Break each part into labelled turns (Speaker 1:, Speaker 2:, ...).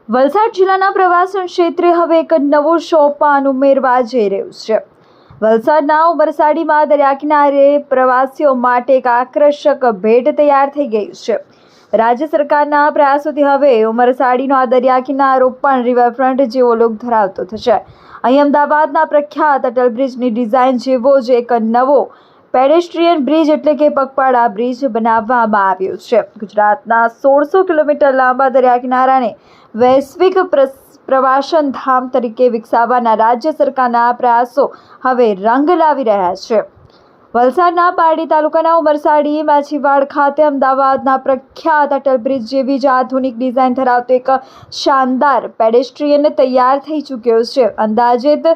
Speaker 1: વલસાડ જિલ્લાના પ્રવાસન ક્ષેત્રે હવે એક નવો સોપાન ઉમેરવા જઈ રહ્યું છે। વલસાડના ઉમરસાડીમાં દરિયા કિનારે પ્રવાસીઓ માટે એક આકર્ષક ભેટ તૈયાર થઈ ગઈ છે। રાજ્ય સરકારના પ્રયાસોથી હવે ઉમરસાડીનો આ દરિયા કિનારો પણ રિવરફ્રન્ટ જેવો લુક ધરાવતો થશે। અહીં અમદાવાદના પ્રખ્યાત અટલ બ્રિજની ડિઝાઇન જેવો જ એક નવો પેડેસ્ટ્રીયન બ્રિજ એટલે કે પગપાળા બ્રિજ બનાવવામાં આવ્યો છે। ગુજરાતના 1600 કિલોમીટર લાંબા દરિયા કિનારાને વૈશ્વિક પ્રવાસન ધામ તરીકે વિકસાવવાના રાજ્ય સરકારના પ્રયાસો હવે રંગ લાવી રહ્યા છે। વલસાડના પારડી તાલુકાના ઉમરસાડી માછીવાડ ખાતે અમદાવાદના પ્રખ્યાત અટલ બ્રિજ જેવી જ આધુનિક ડિઝાઇન ધરાવતો એક શાનદાર પેડેસ્ટ્રીયન તૈયાર થઈ ચૂક્યો છે। અંદાજિત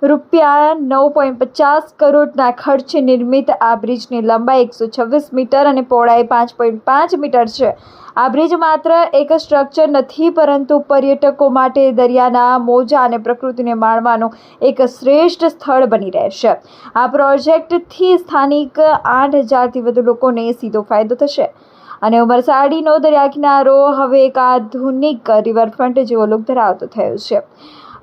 Speaker 1: રૂપિયા 9.50 કરોડના ખર્ચે નિર્મિત આ બ્રિજની લંબાઈ 126 મીટર અને પહોળાઈ 5.5 મીટર છે। આ બ્રિજ માત્ર એક સ્ટ્રક્ચર નથી, પરંતુ પર્યટકો માટે દરિયાના મોજા અને પ્રકૃતિને માણવાનું એક શ્રેષ્ઠ સ્થળ બની રહેશે। આ પ્રોજેક્ટથી સ્થાનિક 8,000થી વધુ લોકોને સીધો ફાયદો થશે અને ઉમરસાડીનો દરિયા કિનારો હવે એક આધુનિક રિવરફ્રન્ટ જેવો લુક ધરાવતો થયો છે।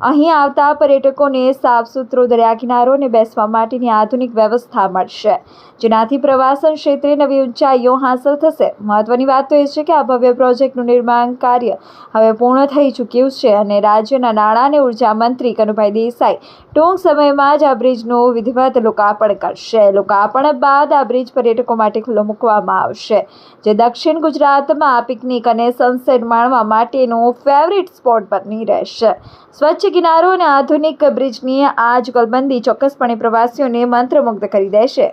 Speaker 1: અહીં આવતા પર્યટકોને સાફ સુથરો દરિયા કિનારો અને બેસવા માટેની આધુનિક વ્યવસ્થા મળશે, જેનાથી પ્રવાસન ક્ષેત્રે નવી ઊંચાઈઓ હાંસલ થશે। મહત્વની વાત તો એ છે કે આ ભવ્ય પ્રોજેક્ટનું નિર્માણ કાર્ય હવે પૂર્ણ થઈ ચૂક્યું છે અને રાજ્યના નાણાં અને ઉર્જા મંત્રી કનુભાઈ દેસાઈ ટૂંક સમયમાં જ આ બ્રિજનું વિધિવત લોકાર્પણ કરશે। લોકાર્પણ બાદ આ બ્રિજ પર્યટકો માટે ખુલ્લો મૂકવામાં આવશે, જે દક્ષિણ ગુજરાતમાં પિકનિક અને સનસેટ માણવા માટેનો ફેવરિટ સ્પોટ બની રહેશે। સ્વચ્છ કિનારો અને આધુનિક બ્રિજની આ જુગલબંધી ચોક્કસપણે પ્રવાસીઓને મંત્રમુગ્ધ કરી દેશે।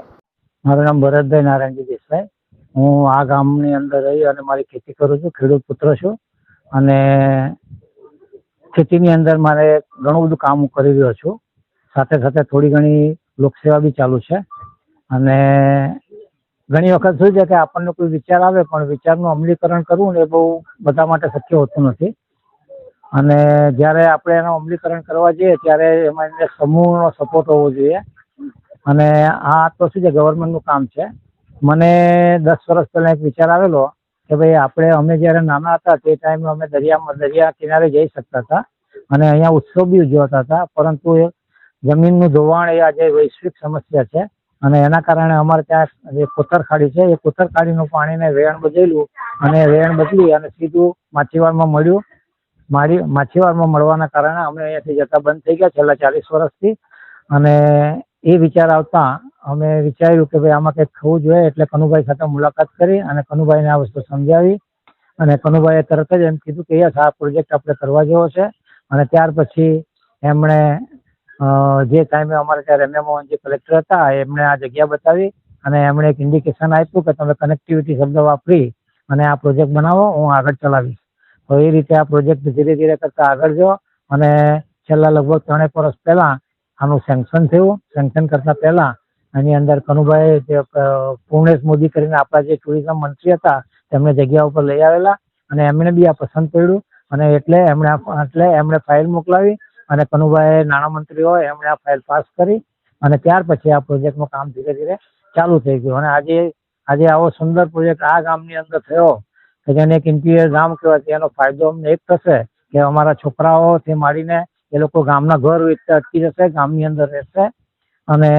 Speaker 2: મારું નામ ભરતભાઈ નારાયણજી દેસાઈ। હું આ ગામની અંદર રહી અને મારી ખેતી કરું છું। ખેડૂત પુત્ર છું અને ખેતીની અંદર મારે ઘણું બધું કામ કરી રહ્યો છું। સાથે સાથે થોડી ઘણી લોકસેવા બી ચાલુ છે અને ઘણી વખત શું છે કે આપણને કોઈ વિચાર આવે પણ વિચારનું અમલીકરણ કરવું ને એ બહુ બધા માટે શક્ય હોતું નથી અને જ્યારે આપણે એનું અમલીકરણ કરવા જઈએ ત્યારે એમાં સમૂહનો સપોર્ટ હોવો જોઈએ અને આ તો શું છે ગવર્મેન્ટનું કામ છે। મને 10 વર્ષ પહેલાં એક વિચાર આવેલો કે ભાઈ અમે જ્યારે નાના હતા તે ટાઈમે અમે દરિયા કિનારે જઈ શકતા હતા અને અહીંયા ઉત્સવ બી ઉજવાતા હતા, પરંતુ એ જમીનનું ધોવાણ એ આજે વૈશ્વિક સમસ્યા છે અને એના કારણે અમારે ત્યાં જે કોતરખાડી છે એ કોતરખાડીનું પાણીને વહેણ બદલ્યું અને વહેણ બદલી અને સીધું માછીવાડમાં મળ્યું। માછીવાડમાં મળવાના કારણે અમે અહીંયાથી જતા બંધ થઈ ગયા છેલ્લા 40 વર્ષથી અને એ વિચાર આવતા અમે વિચાર્યું કે ભાઈ આમાં કંઈક થવું જોઈએ, એટલે કનુભાઈ સાથે મુલાકાત કરી અને કનુભાઈને આ વસ્તુ સમજાવી અને કનુભાઈએ તરત જ એમ કીધું કે યસ, આ પ્રોજેક્ટ આપણે કરવા જેવો છે અને ત્યાર પછી એમણે જે ટાઈમે અમારે ત્યાં રેમ્યા મોહન જે કલેક્ટર હતા એમણે આ જગ્યા બતાવી અને એમણે એક ઇન્ડિકેશન આપ્યું કે તમે કનેક્ટિવિટી શબ્દ વાપરી અને આ પ્રોજેક્ટ બનાવો, હું આગળ ચલાવીશ। તો એ રીતે આ પ્રોજેક્ટ ધીરે ધીરે કરતા આગળ ગયો અને છેલ્લા લગભગ 3 વર્ષ પહેલાં આનું સેન્કશન થયું। સેન્કશન કરતાં પહેલાં એની અંદર કનુભાઈ જે પૂર્ણેશ મોદી કરીને આપણા જે ટુરિઝમ મંત્રી હતા તેમને જગ્યા ઉપર લઈ આવેલા અને એમણે બી આ પસંદ પડ્યું અને એટલે એમણે ફાઇલ મોકલાવી અને કનુભાઈ નાણામંત્રી હોય એમણે આ ફાઇલ પાસ કરી અને ત્યાર પછી આ પ્રોજેક્ટનું કામ ધીરે ધીરે ચાલુ થઈ ગયું અને આજે આવો સુંદર પ્રોજેક્ટ આ ગામની અંદર થયો કે જેને એક ઇન્ટિરિયર ગામ કહેવાય, એનો ફાયદો અમને એક થશે કે અમારા છોકરાઓથી માંડીને એ લોકો ગામના ઘર વેચતા અટકી જશે, ગામની અંદર રહેશે અને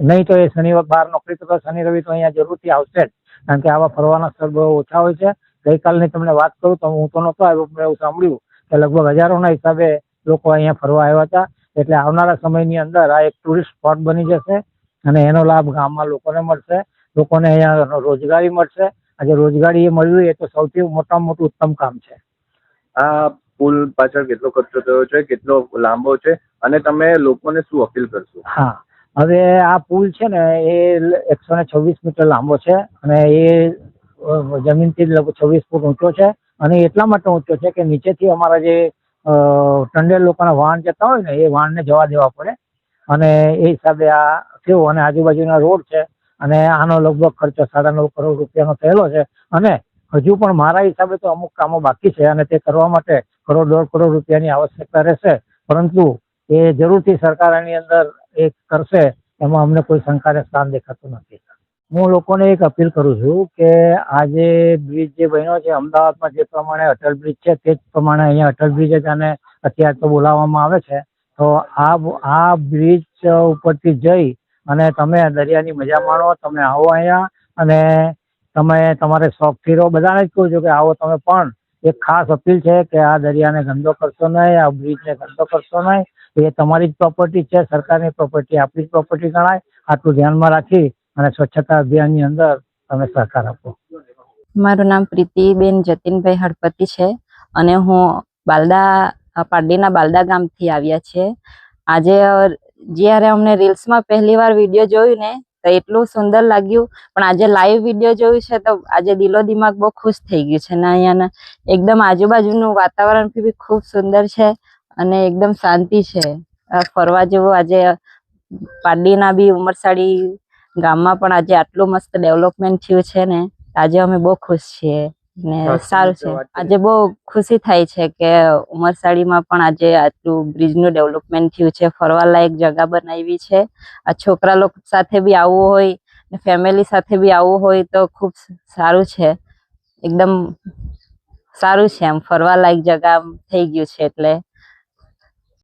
Speaker 2: નહીં તો એ શનિવાર બહાર નોકરી કરતા શનિ રવિ તો અહીંયા જરૂરથી આવશે જ, કારણ કે આવા ફરવાના સ્થળ બહુ ઓછા હોય છે। ગઈકાલની તમને વાત કરું તો હું તો નહોતો આવ્યો, મેં એવું સાંભળ્યું કે લગભગ હજારોના હિસાબે લોકો અહીંયા ફરવા આવ્યા હતા, એટલે આવનારા સમયની અંદર આ એક ટુરિસ્ટ સ્પોટ બની જશે અને એનો લાભ ગામમાં લોકોને મળશે, લોકોને અહીંયા રોજગારી મળશે। આજે રોજગારી એ મળવી એ તો સૌથી મોટામાં મોટું ઉત્તમ કામ છે।
Speaker 3: આ પુલ પાછળ કેટલો ખર્ચો થયો છે, કેટલો લાંબો છે અને તમે લોકોને શું અપીલ કરશો?
Speaker 2: હા, હવે આ પુલ છે ને એ 126 મીટર લાંબો છે અને એ જમીનથી લગભગ 26 ફૂટ ઊંચો છે અને એટલા માટે ઊંચો છે કે નીચેથી અમારા જે ટંડેલ લોકોના વાહન જતા હોય ને એ વાહનને જવા દેવા પડે અને એ હિસાબે આ થયું અને આજુબાજુના રોડ છે અને આનો લગભગ ખર્ચો 9.5 કરોડ રૂપિયાનો થયેલો છે અને હજુ પણ મારા હિસાબે તો અમુક કામો બાકી છે અને તે કરવા માટે 1.5 કરોડ રૂપિયાની આવશ્યકતા રહેશે, પરંતુ એ જરૂરથી સરકાર આની અંદર એ કરશે, એમાં અમને કોઈ શંકાને સ્થાન દેખાતું નથી। હું લોકોને એક અપીલ કરું છું કે આ જે બ્રિજ જે બન્યો છે અમદાવાદમાં જે પ્રમાણે અટલ બ્રિજ છે તે જ પ્રમાણે અહીંયા અટલ બ્રિજ જ આને અત્યારે તો બોલાવવામાં આવે છે. તો આ બ્રિજ ઉપરથી જઈ અને તમે દરિયાની મજા માણો. તમે આવો અહીંયા અને તમે તમારે શોખથી રહો. બધાને જ કહું છું કે આવો તમે, પણ એક ખાસ અપીલ છે કે આ દરિયાને ગંદો કરશો નહીં, આ બ્રિજને ગંદો કરશો નહીં. એ તમારી જ પ્રોપર્ટી છે, સરકારની પ્રોપર્ટી, આપણી જ પ્રોપર્ટી ગણાય. આટલું ધ્યાનમાં રાખી અને સ્વચ્છતા અભિયાનની અંદર તમે સહકાર આપો.
Speaker 4: મારું નામ પ્રીતિબેન જતીનભાઈ હળપતિ છે અને હું પારડીના બાલદા ગામથી આવ્યા છે. આજે જ્યારે અમને રીલ્સમાં પહેલી વાર વિડીયો જોયું ને તો એટલું સુંદર લાગ્યું, પણ આજે લાઈવ વિડીયો જોયું છે તો આજે દિલો દિમાગ બહુ ખુશ થઈ ગયું છે. ને અહીંયાના એકદમ આજુબાજુનું વાતાવરણ બી ખૂબ સુંદર છે અને એકદમ શાંતિ છે. ફરવા જેવું આજે પારડીના બી ઉમરસાડી ગામમાં પણ આજે આટલું મસ્ત ડેવલપમેન્ટ થયું છે ને આજે અમે બહુ ખુશ છીએ ને સારું છે. આજે બહુ ખુશી થાય છે કે ઉમરસાડીમાં પણ આજે આટલું બ્રિજનું ડેવલપમેન્ટ થયું છે. ફરવાલાયક જગા બનાવી છે. આ છોકરા લોકો સાથે બી આવવું હોય ને ફેમિલી સાથે બી આવવું હોય તો ખૂબ સારું છે. એકદમ સારું છે. એમ ફરવાલાયક જગા થઈ ગયું છે એટલે